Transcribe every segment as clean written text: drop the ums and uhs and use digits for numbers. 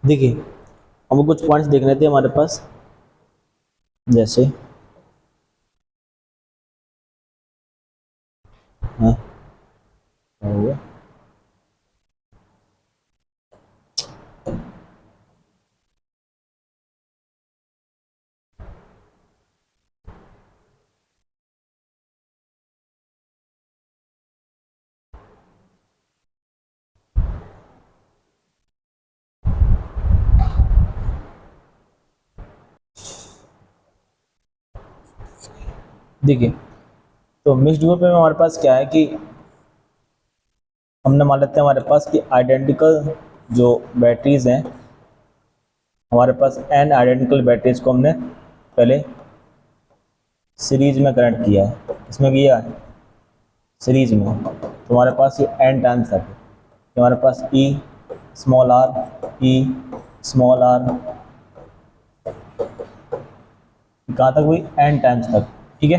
देखिए हमको कुछ पॉइंट्स देखने थे हमारे पास, जैसे हाँ क्या हुआ? देखिए तो मिक्स्ड ग्रुप में हमारे पास क्या है कि हमने मान लेते हैं हमारे पास कि आइडेंटिकल जो बैटरीज हैं, हमारे पास एन आइडेंटिकल बैटरीज को हमने पहले सीरीज में कनेक्ट किया है। इसमें किया है सीरीज में, तो हमारे पास ये एन टाइम्स तक है। ये हमारे पास E small R, E small R, कहाँ तक हुई? एन टाइम्स तक। ठीक है,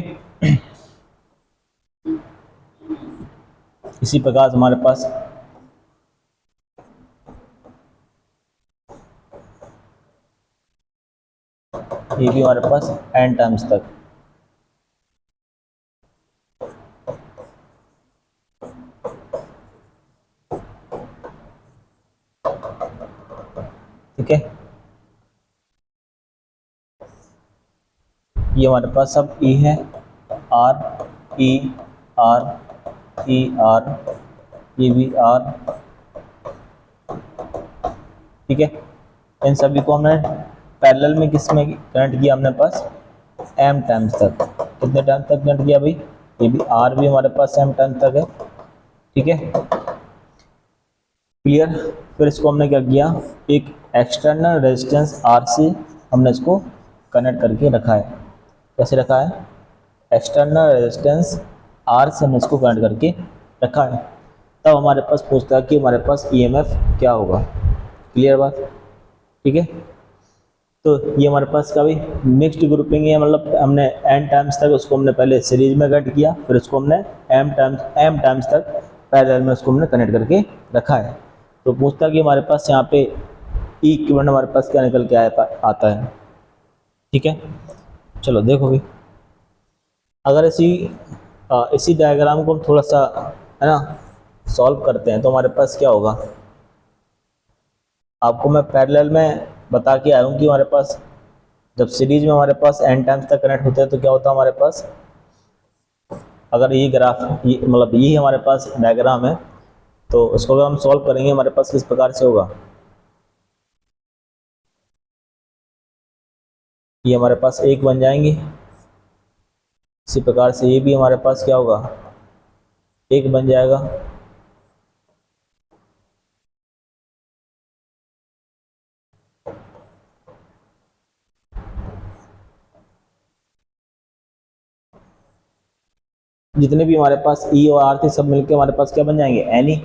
इसी प्रकार से हमारे पास ये भी हमारे पास एन टाइम्स तक। ठीक है, ये हमारे पास सब ई है, R E R E R, ये भी आर। ठीक है, इन सभी को हमने पैरेलल में किस में कनेक्ट किया? हमने पास एम टाइम्स तक। कितने टाइम तक कनेक्ट किया भाई? ये भी आर भी हमारे पास एम टाइम तक है। ठीक है, क्लियर। फिर इसको हमने क्या किया? एक एक्सटर्नल रेजिस्टेंस आर से हमने इसको कनेक्ट करके रखा है। कैसे रखा है? एक्सटर्नल रेजिस्टेंस आर से हमने इसको कनेक्ट करके रखा है। तब हमारे पास पूछता है कि हमारे पास ईएमएफ क्या होगा। क्लियर बात? ठीक है, तो ये हमारे पास का भी मिक्स्ड ग्रुपिंग है, मतलब हमने एन टाइम्स तक उसको हमने पहले सीरीज में कनेक्ट किया, फिर उसको हमने एम टाइम्स तक पैरेलल में उसको हमने कनेक्ट करके रखा है। तो पूछता है कि हमारे पास यहाँ पे ई इक्विवेलेंट हमारे पास क्या निकल के आता है। ठीक है, चलो देखो भी, अगर इसी डायग्राम को हम थोड़ा सा है ना सॉल्व करते हैं तो हमारे पास क्या होगा? आपको मैं पैरेलल में बता के आया हूँ कि हमारे पास जब सीरीज में हमारे पास एन टाइम्स तक कनेक्ट होते हैं तो क्या होता है हमारे पास, अगर ये ग्राफ मतलब ये हमारे पास डायग्राम है तो उसको अगर हम सॉल्व करेंगे हमारे पास किस प्रकार से होगा? ये हमारे पास एक बन जाएंगे, इसी प्रकार से ये भी हमारे पास क्या होगा? एक बन जाएगा। जितने भी हमारे पास ई और आर थे सब मिलके हमारे पास क्या बन जाएंगे? N E.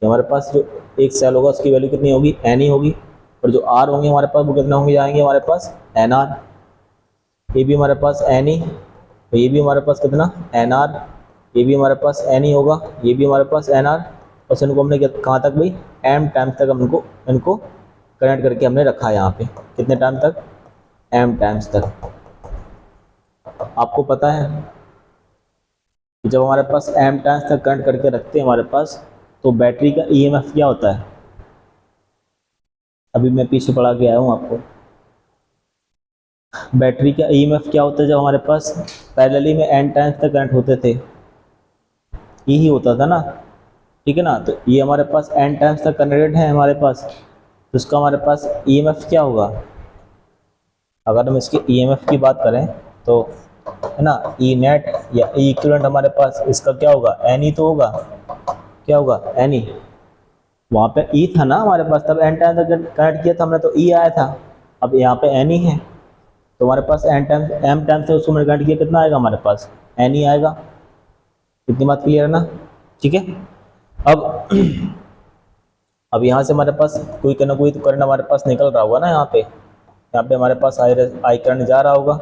हमारे पास जो एक सेल होगा उसकी वैल्यू कितनी होगी? एन ई होगी। और जो आर होंगे हमारे पास वो कितने होंगे जाएंगे हमारे पास? N are. ये भी हमारे पास एन ई, तो ये भी हमारे पास कितना? N are. ये भी हमारे पास एन ई होगा, ये भी हमारे पास एन आर। बस इनको हमने कहाँ तक भाई? एम टाइम्स तक हम इनको कनेक्ट करके हमने रखा है यहाँ पे। कितने टाइम तक? एम टाइम्स तक। आपको पता है कि जब हमारे पास एम टाइम्स तक कनेक्ट करके रखते हैं हमारे पास, तो बैटरी का ईएमएफ क्या होता है? अभी मैं पीछे पढ़ा के आया हूँ आपको। बैटरी का ईएमएफ क्या होता है जब हमारे पास पैरेलली में एन टाइम्स तक कनेक्ट होते थे? यही होता था ना। ठीक है ना, तो ये हमारे पास एन टाइम्स तक कनेक्टेड है हमारे पास, तो इसका हमारे पास ईएमएफ क्या होगा? अगर हम इसके ईएमएफ की बात करें तो है ना, ई नेट या ई इक्विवेलेंट हमारे पास इसका क्या होगा? एन ई तो होगा। क्या होगा? N E. वहाँ पे ई था ना हमारे पास, तब एन टाइम तक कनेक्ट किया था हमने तो ई आया था। अब यहाँ पे एन ई है तो हमारे पास एन टाइम एम टाइम से उसको मैंने कनेक्ट किया, कितना आएगा हमारे पास? एन ई आएगा। इतनी बात क्लियर है ना? ठीक है, अब अब यहाँ से हमारे पास कोई ना कोई तो करंट हमारे पास निकल रहा होगा ना। यहाँ पे हमारे पास आई करंट जा रहा होगा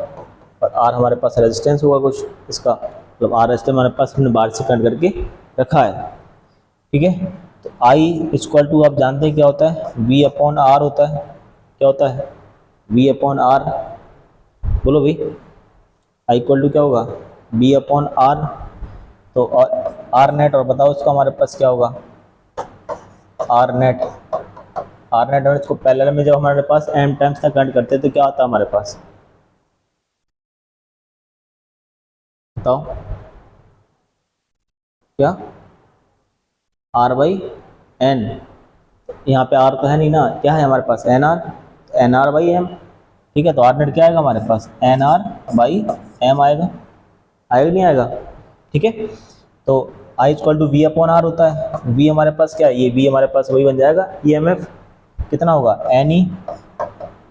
और आर हमारे पास रेजिस्टेंस होगा कुछ इसका, मतलब आर रेजिस्टेंस हमारे पास हमने बाहर से कनेक्ट करके रखा है। ठीक है, तो आई इक्वल टू आप जानते हैं क्या होता है, वी अपॉन आर होता है। क्या होता है, वी अपॉन आर। बोलो भाई, आई इक्वल टू क्या होगा, बी अपॉन आर। तो आर नेट, और बताओ इसका हमारे पास क्या होगा, आर नेट। आर नेट और इसको पैरेलल में जब हमारे पास एम टाइम्स तक करंट करते हैं तो क्या आता है हमारे पास, बताओ क्या, आर बाई एन। यहाँ पे आर तो है नहीं ना, क्या है हमारे पास, N R, N R by M. ठीक है, तो आर नेट क्या आएगा हमारे पास, एन आर बाई एम आएगा। आएगा नहीं आएगा, ठीक है। तो I equal to V upon R होता है। वी हमारे पास क्या है, ये वी हमारे पास वही बन जाएगा ई एम एफ, कितना होगा, एन ई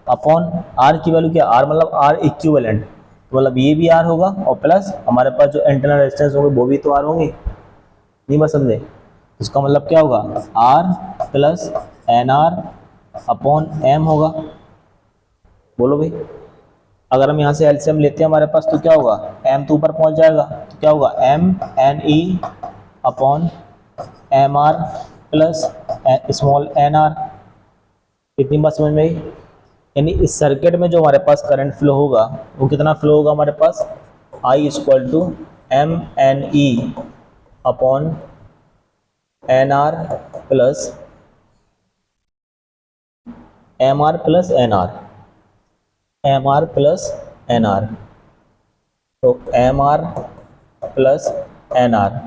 अपॉन आर की वैल्यू क्या, आर मतलब आर इक्विवेलेंट, तो मतलब ये भी आर होगा और प्लस हमारे पास जो इंटरनल रेजिस्टेंस होंगे वो भी तो आर होंगे। नहीं बस समझे, इसका मतलब क्या होगा, R plus N R upon M होगा। बोलो भाई, अगर हम यहाँ से एलसीएम लेते हैं हमारे पास तो क्या होगा, एम तो ऊपर पहुँच जाएगा, तो क्या होगा, M N E upon M R plus small n r. कितनी बात समझ में आई, यानी इस सर्किट में जो हमारे पास करंट फ्लो होगा वो कितना फ्लो होगा हमारे पास, I equal to M N E upon N R plus M R plus N R, M R plus N R. तो M R plus N are,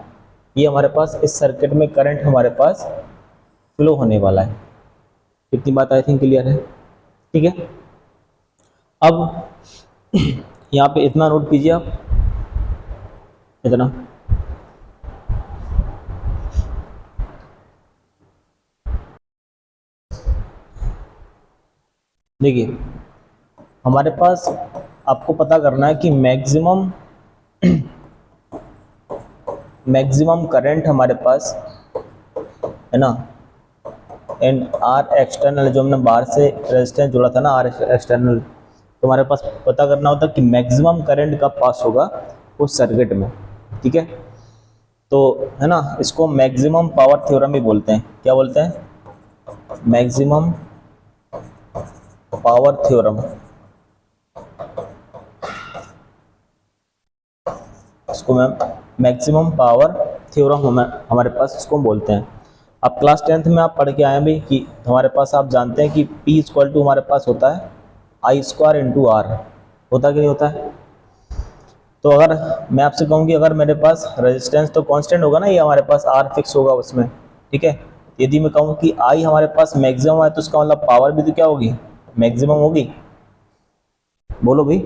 ये हमारे पास इस सर्किट में करंट हमारे पास फ्लो होने वाला है। कितनी बात आई थिंक क्लियर है, ठीक है। अब यहाँ पे इतना नोट कीजिए आप, इतना देखिए, हमारे पास आपको पता करना है कि मैक्सिमम करंट हमारे पास है ना, इन आर एक्सटर्नल, जो हमने बाहर से रेजिस्टेंस जोड़ा था ना आर एक्सटर्नल, तो हमारे पास पता करना होता है कि मैक्सिमम करंट कब पास होगा उस सर्किट में, ठीक है। तो है ना, इसको मैक्सिमम पावर थ्योरम भी बोलते हैं। क्या बोलते हैं, मैक्सिमम पावर थ्योरम। इसको मैं मैक्सिमम पावर थ्योरम हमारे पास इसको बोलते हैं। अब क्लास 10th में आप पढ़ के आए भी कि हमारे पास आप जानते हैं कि P इक्वल टू हमारे पास होता है आई स्क्वायर इंटू आर, होता कि नहीं होता है। तो अगर मैं आपसे कहूँ कि अगर मेरे पास रेजिस्टेंस तो कांस्टेंट होगा ना, ये हमारे पास आर फिक्स होगा उसमें, ठीक है। यदि मैं कहूँ कि आई हमारे पास मैक्सिमम है तो उसका मतलब पावर भी तो क्या होगी, मैक्सिमम होगी। बोलो भाई,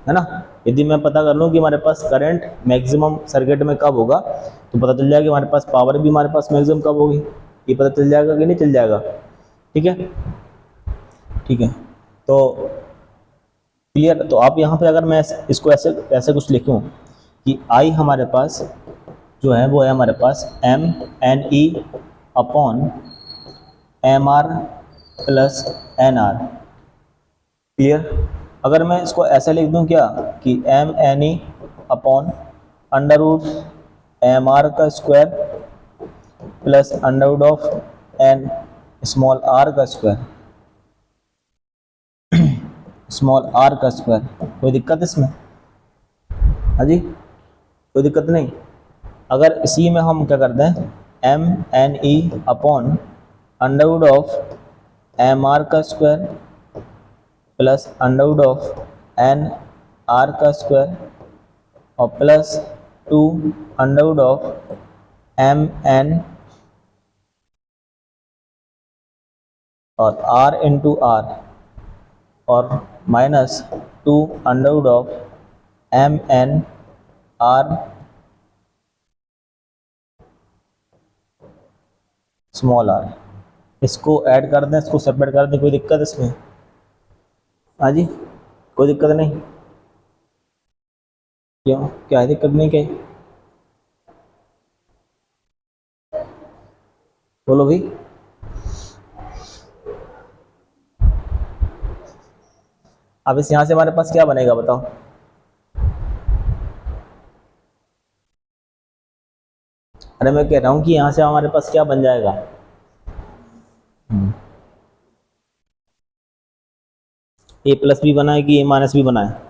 है ना। यदि मैं पता कर लूँ कि हमारे पास करंट मैक्सिमम सर्किट में कब होगा तो पता चल जाएगा कि हमारे पास पावर भी हमारे पास मैक्सिमम कब होगी, ये पता चल जाएगा कि नहीं चल जाएगा, ठीक है। ठीक है, तो क्लियर। तो आप यहाँ पे अगर मैं इसको ऐसे ऐसे कुछ लिखूँ कि आई हमारे पास जो है वो है हमारे पास M N E upon M R plus N R, clear. अगर मैं इसको ऐसे लिख दूं क्या कि M N E upon under root M R का square plus under root of N small R का स्क्वायर, स्मॉल आर का स्क्वायर, कोई दिक्कत इसमें, हाँ जी, कोई दिक्कत नहीं। अगर इसी में हम क्या करते हैं, M N E upon under root of M R का square plus under root of N R का स्क्वायर और plus 2 under root of M N और आर इंटू आर और minus 2 under root of M N R small R. इसको add कर दें, इसको separate कर दें, कोई दिक्कत इसमें, हाँ जी, कोई दिक्कत नहीं। क्यों, क्या है दिक्कत नहीं, क्या बोलो भाई। अब इस यहाँ से हमारे पास क्या बनेगा बताओ, अरे मैं कह रहा हूँ कि यहाँ से हमारे पास क्या बन जाएगा, ए प्लस भी बना है कि ए माइनस भी बना है?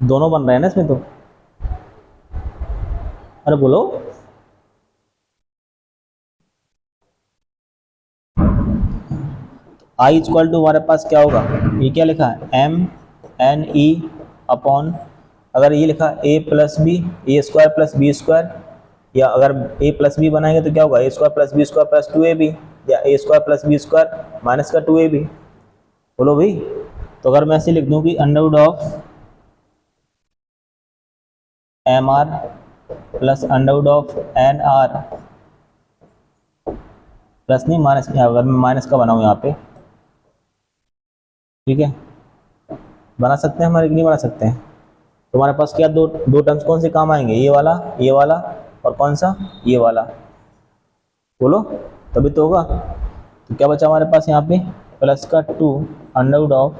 दोनों बन रहे हैं ना इसमें तो। अरे बोलो। आई इक्वल टू हमारे पास क्या होगा, ये क्या लिखा है, एम एन ई अपॉन, अगर ये लिखा A plus B, A square plus B square, या अगर ए प्लस बी बनाएंगे तो क्या होगा, A square plus B square plus 2ab, या A square plus B square minus का 2ab। बोलो भाई। तो अगर मैं ऐसे लिख दूं कि under root of M R plus under root of N R, plus नहीं माइनस, अगर मैं माइनस का बनाऊँ यहाँ पे, ठीक है, बना सकते हैं हमारे कि नहीं बना सकते हैं? तो हमारे पास क्या दो दो टर्म्स कौन से काम आएंगे, ये वाला और कौन सा, ये वाला। बोलो तभी तो होगा। तो क्या बचा हमारे पास यहाँ पे, प्लस का 2 under root of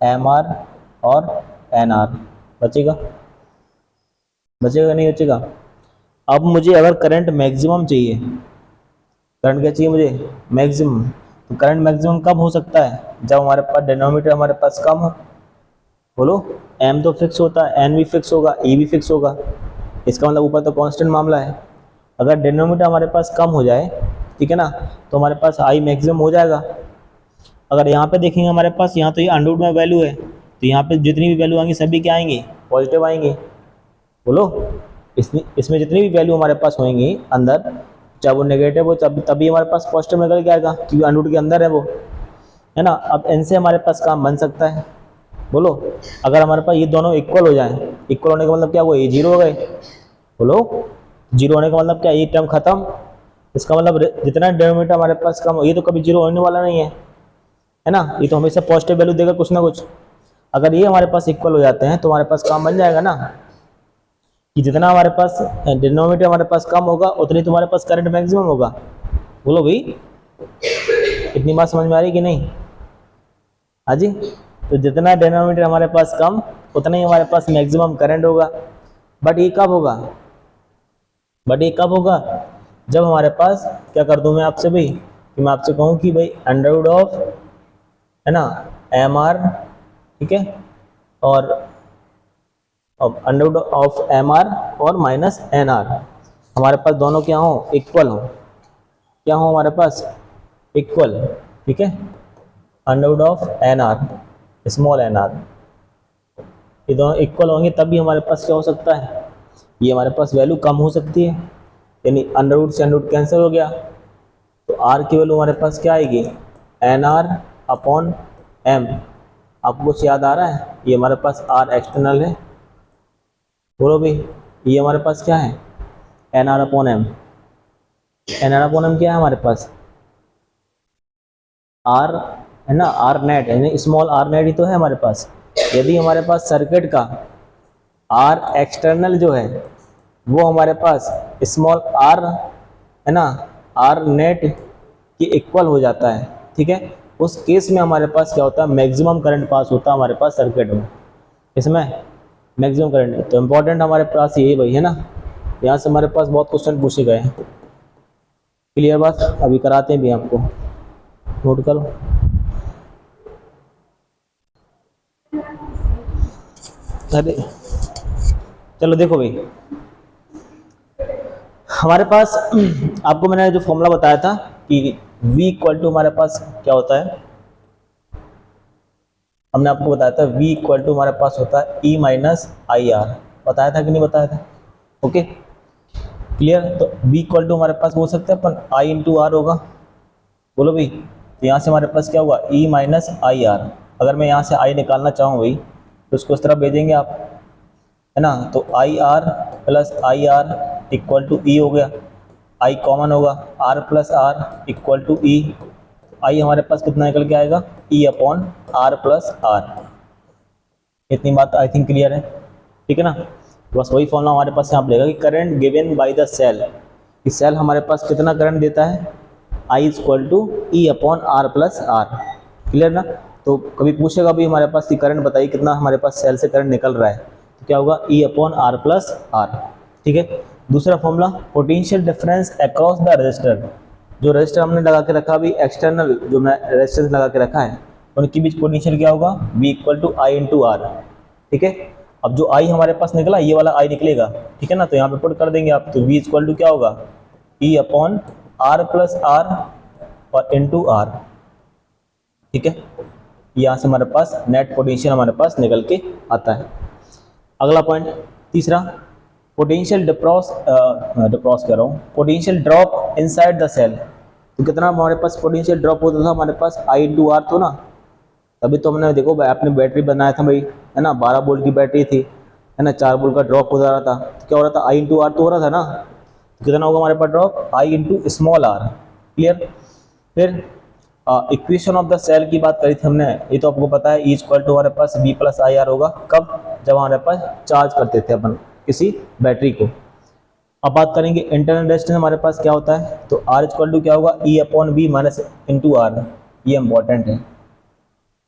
M R और एन आर, बचेगा नहीं बचेगा? अब मुझे अगर करंट मैक्सिमम चाहिए, करंट क्या चाहिए मुझे, मैक्सिमम। तो करंट मैक्सिमम कब हो सकता है, जब हमारे पास डिनोमिनेटर हमारे पास कम हो। बोलो, m तो फिक्स होता है, n भी फिक्स होगा, e भी फिक्स होगा, इसका मतलब ऊपर तो कांस्टेंट मामला है। अगर डिनोमिनेटर हमारे पास कम हो जाए, ठीक है ना, तो हमारे पास i मैक्सिमम हो जाएगा। अगर यहाँ पे देखेंगे हमारे पास, यहाँ तो ये अंडर रूट में वैल्यू है, तो यहाँ पे जितनी भी वैल्यू आएंगी सभी क्या आएंगी, पॉजिटिव आएंगी। बोलो, इसमें जितनी भी वैल्यू हमारे पास होंगी अंदर, चाहे वो नेगेटिव हो तभी हमारे पास पॉजिटिव निकल के आएगा, क्योंकि अंडर रूट के अंदर है वो, है ना। अब इनसे हमारे पास काम बन सकता है। बोलो, अगर हमारे पास ये दोनों इक्वल हो जाएं, इक्वल होने का मतलब क्या हुआ, ये जीरो हो गए। बोलो, जीरो होने का मतलब क्या, ये टर्म खत्म। इसका मतलब जितना डिनोमिनेटर हमारे पास कम हो, ये तो कभी जीरो होने वाला नहीं है ना, ये तो हमेशा पॉजिटिव वैल्यू देगा कुछ ना कुछ। अगर ये हमारे पास इक्वल हो जाते हैं तो हमारे पास काम बन जाएगा ना, कि जितना हमारे पास डिनोमिनेटर हमारे पास कम होगा उतनी तुम्हारे पास करंट मैक्सिमम होगा। बोलो भाई, इतनी बात समझ में आ रही कि नहीं? हाँ जी। तो जितना डिनोमिनेटर हमारे पास कम, उतना ही हमारे पास मैक्सिमम करंट होगा। बट ये कब होगा, जब हमारे पास, क्या कर दूं मैं आपसे भाई, कि मैं आपसे कहूँ कि भाई अंडर रूट ऑफ, है ना, एम आर, ठीक है, और under root of M R और माइनस एन आर, हमारे पास दोनों क्या हो, इक्वल हो। क्या हो हमारे पास, इक्वल, ठीक है। Under root of N R, small n are, ये दोनों इक्वल होंगे तभी हमारे पास क्या हो सकता है, ये हमारे पास वैल्यू कम हो सकती है। यानी अंडर रूट से अंडर रूट कैंसिल हो गया, तो आर की वैल्यू हमारे पास क्या आएगी, एन आर अपॉन एम। आपको कुछ याद आ रहा है, ये हमारे पास आर एक्सटर्नल है। बोलो भाई, ये हमारे पास क्या है, N R upon M. N R upon M क्या है हमारे पास, आर, है ना, आर नेट, यानी स्मॉल आर नेट ही तो है हमारे पास। यदि हमारे पास सर्किट का आर एक्सटर्नल जो है वो हमारे पास स्मॉल आर, है ना, आर नेट के इक्वल हो जाता है, ठीक है, उस केस में हमारे पास क्या होता है, मैक्सिमम करंट पास होता है हमारे पास सर्किट में, इसमें मैक्सिमम करंट। तो इम्पोर्टेंट हमारे पास ये भाई, है ना, यहाँ से हमारे पास बहुत क्वेश्चन पूछे गए हैं। क्लियर बात, अभी कराते हैं भी आपको, नोट करो। अरे चलो देखो भाई, हमारे पास आपको मैंने जो फॉर्मूला बताया था कि V इक्वल टू हमारे पास क्या होता है, हमने आपको बताया था V इक्वल टू हमारे पास होता है E माइनस आई आर। बताया था कि नहीं बताया था? Okay clear. तो V इक्वल टू हमारे पास हो सकता है अपन I इंटू आर होगा। बोलो भाई, तो यहाँ से हमारे पास क्या हुआ, E माइनस आई आर। अगर मैं यहाँ से I निकालना चाहूँ भाई, तो उसको इस तरफ भेजेंगे आप, है ना। तो I R plus I R equal to E हो गया, आई कॉमन होगा, R plus R equal to E. I हमारे पास कितना निकल के आएगा, E upon R plus R. इतनी बात आई थिंक क्लियर है, ठीक है ना। बस वही फॉर्मूला हमारे पास यहाँ मिलेगा कि current given by the cell, कि सेल हमारे पास कितना करंट देता है, I equal to E upon R plus R. Clear ना। तो कभी पूछेगा भी हमारे पास कि करंट बताइए कितना हमारे पास सेल से करंट निकल रहा है, तो क्या होगा, E upon R plus R, ठीक है। दूसरा formula, potential difference across the resistor, जो रजिस्टर हमने लगा के रखा अभी एक्सटर्नल जो मैं रेजिस्टेंस लगा के रखा है उनके बीच पोटेंशियल क्या होगा, V equal to I into R. ठीक है, अब जो I हमारे पास निकला ये वाला I निकलेगा, ठीक है ना, तो यहाँ पे पुट कर देंगे आप, तो V इक्वल टू क्या होगा, E upon R plus R और इंटू आर। ठीक है, यहाँ से हमारे पास नेट पोटेंशियल हमारे पास निकल के आता है। अगला पॉइंट तीसरा, potential potential drop inside the cell. तो कितना हमारे पास पोटेंशियल ड्रॉप होता था हमारे पास, I इंटू आर तो ना, तभी तो हमने देखो आपने बैटरी बनाया था भाई, है ना, 12 वोल्ट की बैटरी थी, है ना, 4 वोल्ट का ड्रॉप हो रहा था, तो क्या हो रहा था, I इंटू आर तो हो रहा था ना, तो कितना होगा हमारे पास drop, I into small R. Clear. फिर इक्वेशन ऑफ द सेल की बात करी थी हमने, ये तो आपको पता है, E इक्वल टू हमारे पास V प्लस आई आर होगा, कब, जब हमारे पास चार्ज करते थे अपन किसी बैटरी को। अब बात करेंगे इंटरनल रेजिस्टेंस हमारे पास क्या होता है, तो R इक्वल टू क्या होगा, E upon V minus into R, ये इंपॉर्टेंट है।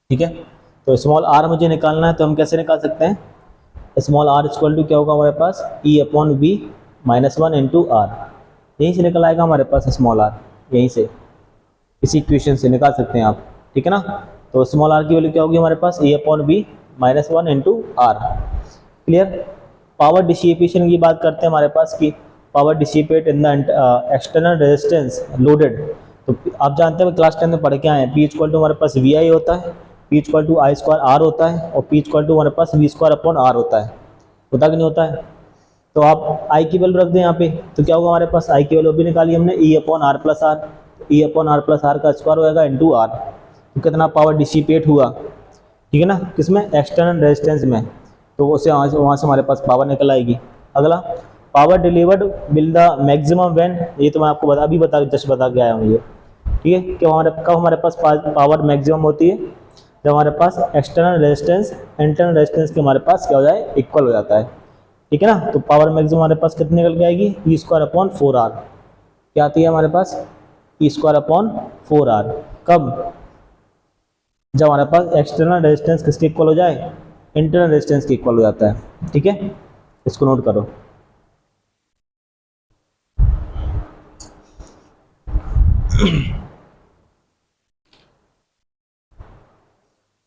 ठीक है, तो स्मॉल r मुझे निकालना है, तो हम कैसे निकाल सकते हैं, स्मॉल r इक्वल टू क्या होगा हमारे पास, E upon V minus 1 into R, यहीं से निकल आएगा हमारे पास स्मॉल r, यहीं से इसी इक्वेशन से निकाल सकते हैं आप। ठीक है ना, तो स्मॉल r की वैल्यू क्या होगी हमारे पास, E upon V minus 1 into R. Clear. Power dissipation की बात करते हैं हमारे पास कि power dissipate in the external resistance loaded, तो आप जानते हैं क्लास 10 में पढ़ के आए हैं, P इक्वल टू हमारे पास VI होता है, P equal to I square R होता है, और P इक्वल टू हमारे पास V स्क्वायर अपॉन आर होता है, होता कि नहीं होता है। तो आप I की वैल्यू रख दें यहाँ पे, तो क्या होगा हमारे पास, I की वैल्यू भी निकाली हमने, E upon R plus R, E upon R plus R का स्क्वायर होगा इंटू आर, तो कितना पावर डिसिपेट हुआ, ठीक है ना, किसमें, एक्सटर्नल रेजिस्टेंस में, तो उसे वहाँ से हमारे पास पावर निकल आएगी। अगला, power delivered will the maximum when, ये तो मैं आपको जस्ट बता के आया हूँ ये। ठीक है, कि कब हमारे पास पावर मैक्सिमम होती है, जब हमारे पास एक्सटर्नल रेजिस्टेंस इंटरनल रेजिस्टेंस के हमारे पास क्या हो जाए, इक्वल हो जाता है। ठीक है ना, तो पावर मैक्सिमम हमारे पास कितनी निकल के आएगी, E स्क्वायर अपॉन 4R, क्या आती है हमारे पास, E स्क्वायर अपॉन 4R, कब, जब हमारे पास एक्सटर्नल रेजिस्टेंस किसके इक्वल हो जाए, इंटरनल रेजिस्टेंस के इक्वल हो जाता है। ठीक है, इसको नोट करो।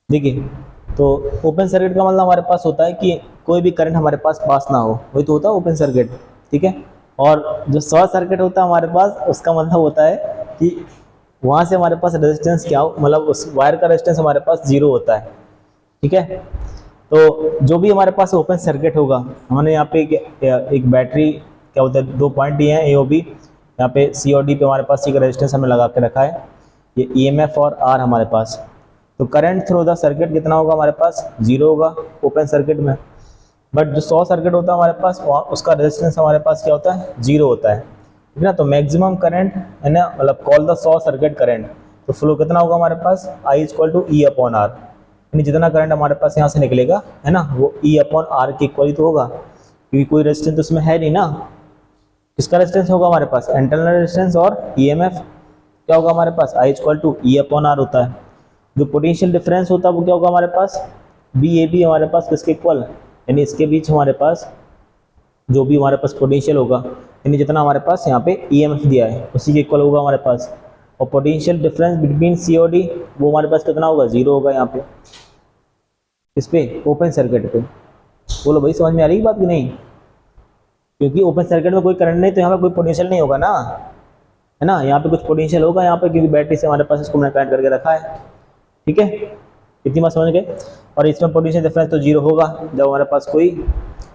देखिए, तो ओपन सर्किट का मतलब हमारे पास होता है कि कोई भी करंट हमारे पास पास ना हो, वही तो होता है ओपन सर्किट। ठीक है, और जो शॉर्ट सर्किट होता है हमारे पास, उसका मतलब होता है कि वहाँ से हमारे पास रेजिस्टेंस क्या हो, मतलब उस वायर का रेजिस्टेंस हमारे पास 0 होता है। ठीक है, तो जो भी हमारे पास ओपन सर्किट होगा, हमने यहाँ पे एक बैटरी क्या होता है, 2 पॉइंट दिए हैं A और B, यहाँ पे C और D पे हमारे पास एक रेजिस्टेंस हमें लगा के रखा है, ये EMF और R हमारे पास, तो करंट थ्रू द सर्किट कितना होगा हमारे पास, 0 होगा ओपन सर्किट में। बट जो शॉर्ट सर्किट होता है हमारे पास, वहाँ उसका रेजिस्टेंस हमारे पास क्या होता है, 0 होता है। ठीक है ना, तो मैक्सिमम करंट है ना, मतलब call the short circuit current, तो फ्लो कितना होगा हमारे पास, I equal to E upon R, यानी जितना करंट हमारे पास यहाँ से निकलेगा, है ना, वो E अपॉन आर के इक्वल तो होगा, क्योंकि कोई रेजिस्टेंस तो उसमें है नहीं ना। किसका रेजिस्टेंस होगा हमारे पास, इंटरनल रेजिस्टेंस, और EMF क्या होगा हमारे पास, I equal to E upon R होता है। जो पोटेंशियल डिफरेंस होता है वो क्या होगा हमारे पास, VAB हमारे पास किसके इक्वल, यानी इसके बीच हमारे पास जो भी हमारे पास पोटेंशियल होगा, यानी जितना हमारे पास यहाँ पे EMF दिया है उसी के इक्वल होगा हमारे पास, और पोटेंशियल डिफरेंस बिटवीन C और D वो हमारे पास कितना होगा, 0 होगा यहाँ पे, इस पे ओपन सर्किट पे। बोलो भाई, समझ में आ रही बात कि नहीं, क्योंकि ओपन सर्किट में कोई करंट नहीं, तो यहाँ पे कोई पोटेंशियल नहीं होगा ना, है ना, यहाँ पे कुछ पोटेंशियल होगा यहाँ पे, क्योंकि बैटरी से हमारे पास इसको हमने कनेक्ट करके रखा है। ठीक है, इतनी बात समझ गए। और इसमें पोटेंशियल डिफरेंस तो 0 होगा जब हमारे पास कोई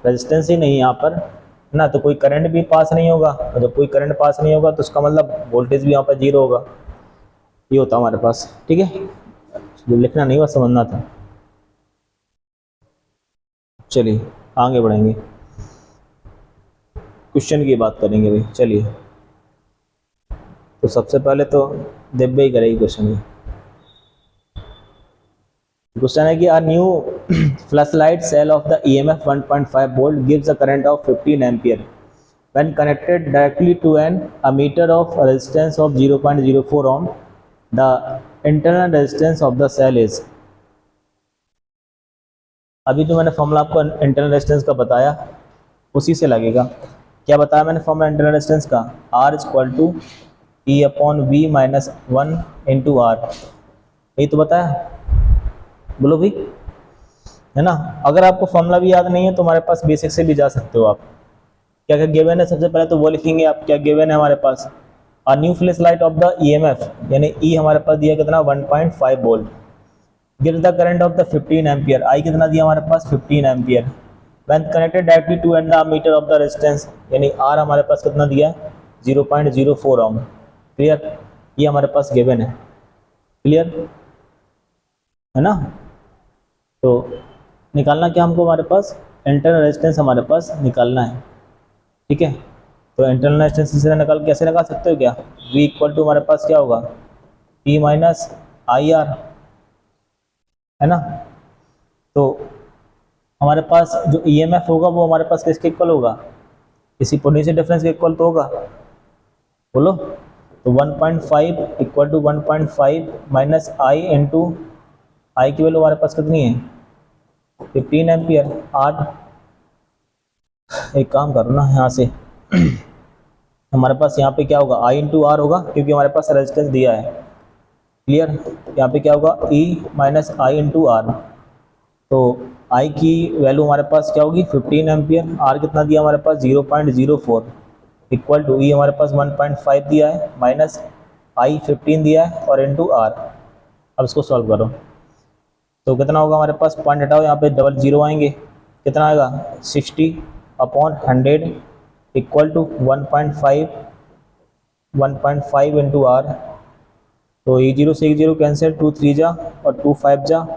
रेजिस्टेंस ही नहीं है यहाँ पर, है ना, तो कोई करंट भी पास नहीं होगा, और जब कोई करंट पास नहीं होगा तो उसका मतलब वोल्टेज भी यहाँ पर 0 होगा, ये होता है हमारे पास। ठीक है, जो लिखना नहीं हुआ समझना था। चलिए आगे बढ़ेंगे, क्वेश्चन की बात करेंगे भाई। चलिए, तो सबसे पहले तो दिव्य ही करेगी क्वेश्चन। क्वेश्चन है कि a new flashlight cell of the EMF 1.5 volt gives a current of 15 ampere when connected directly to an ammeter of a resistance of 0.04 ohm. The internal resistance of the cell is, अभी जो मैंने formula आपको internal resistance का बताया उसी से लगेगा। क्या बताया मैंने फॉर्मूला इंटरनल रेजिस्टेंस का, R equal to E upon V minus 1 into R, यही तो बताया, बोलो भाई, है ना। अगर आपको फॉर्मूला भी याद नहीं है तो हमारे पास बेसिक से भी जा सकते हो आप। क्या क्या गिवन है, सबसे पहले तो वो लिखेंगे आप, क्या गिवन है हमारे पास, a new flash light of the EMF, यानी E हमारे पास दिया कितना 1.5 volt, give the current of the 15 ampere, I कितना दिया हमारे पास 15 ampere, when connected directly to and the meter of the resistance, यानी R हमारे पास कितना दिया 0.04 ओम। क्लियर, ये हमारे पास गिवन है, क्लियर है ना। तो निकालना क्या हमको, हमारे पास इंटरनल रेजिस्टेंस हमारे पास निकालना है, ठीक है। तो इंटरनल रेजिस्टेंस से निकाल कैसे निकाल सकते हो क्या, V इक्वल टू हमारे पास क्या होगा P माइनस IR, है ना। तो हमारे पास जो EMF होगा वो हमारे पास किसके इक्वल होगा, किसी पोटेंशियल डिफरेंस के इक्वल तो होगा, बोलो। तो 1.5 equal to 1.5 minus I into I की वैल्यू हमारे पास कितनी है 15 एम्पियर। 8, एक काम करो ना यहाँ से हमारे पास यहाँ पे क्या होगा I इंटू आर होगा, क्योंकि हमारे पास रेजिस्टेंस दिया है, क्लियर। यहाँ पे क्या होगा E minus I into R, तो I की वैल्यू हमारे पास क्या होगी 15 एम्पियर, R कितना दिया हमारे पास 0.04 इक्वल टू E हमारे पास 1.5 दिया है माइनस I 15 दिया है और इंटू R। अब इसको सॉल्व करो तो कितना होगा हमारे पास, पॉइंट हटाओ, यहाँ पे डबल जीरो आएंगे, कितना आएगा 60 upon 100 equal to 1.5 into R। तो ये जीरो से एक जीरो कैंसिल, 2 3 जा और 2 5 जा,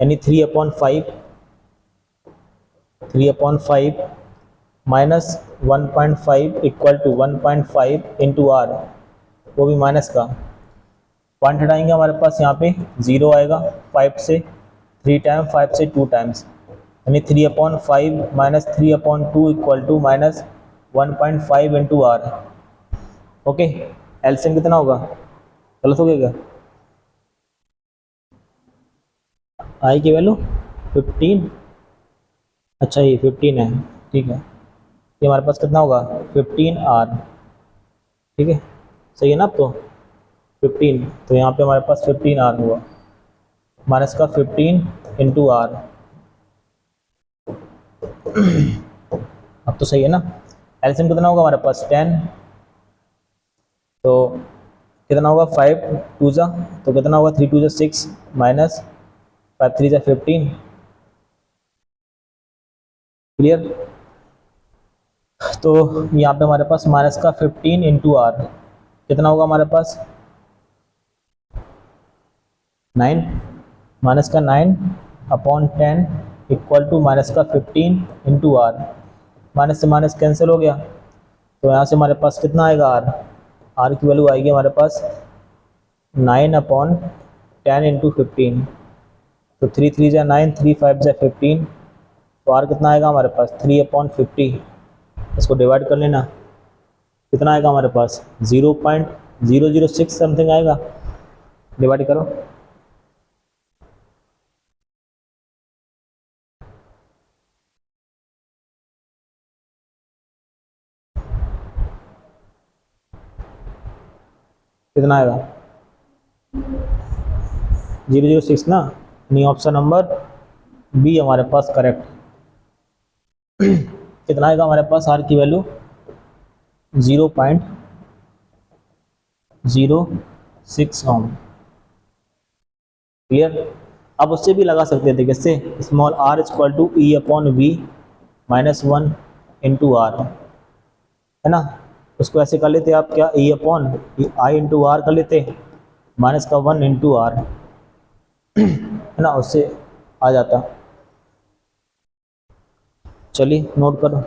यानी 3/5 minus 1.5 equal to 1.5 into R, वो भी माइनस का, पॉइंट हटाएंगे हमारे पास यहाँ पे जीरो आएगा, 5 से 3 टाइम, 5 से 2 टाइम्स, यानी 3/5 minus 3/2 equal to minus 1.5 into R। Okay, LCM कितना होगा, गलत हो गया क्या, आई की वैल्यू 15, अच्छा ये 15 है, ठीक है, ये हमारे पास कितना होगा 15R, ठीक है, सही है ना। अब तो 15, तो यहाँ पे हमारे पास 15R हुआ, माइनस का 15 इंटू R, अब तो सही है ना। एलसीएम कितना होगा हमारे पास 10, तो कितना होगा 5 2 जा, तो कितना होगा 3 2 जा 6 माइनस 5 3 जा 15, क्लियर। तो यहाँ पे हमारे पास माइनस का 15 इंटू R कितना होगा हमारे पास 9, माइनस का 9 अपॉन 10 इक्वल टू माइनस का 15 इंटू R, माइनस से माइनस कैंसिल हो गया, तो यहाँ से हमारे पास कितना आएगा R की वैल्यू आएगी हमारे पास 9 अपॉन 10 इंटू 15, तो 3 3 जा 9 3 5 जा 15, तो R कितना आएगा हमारे पास 3/50, इसको डिवाइड कर लेना, कितना आएगा हमारे पास 0.006 समथिंग आएगा, डिवाइड करो, कितना आएगा 006 ना, नहीं ऑप्शन नंबर बी हमारे पास करेक्ट। कितना आएगा हमारे पास R की वैल्यू 0.06 ओम, क्लियर। अब उससे भी लगा सकते थे किससे, small r equal to E upon V minus 1 into R, है ना, उसको ऐसे कर लेते आप क्या E upon I into R कर लेते, माइनस का 1 इंटू R, है ना, उससे आ जाता। चलिए नोट करो।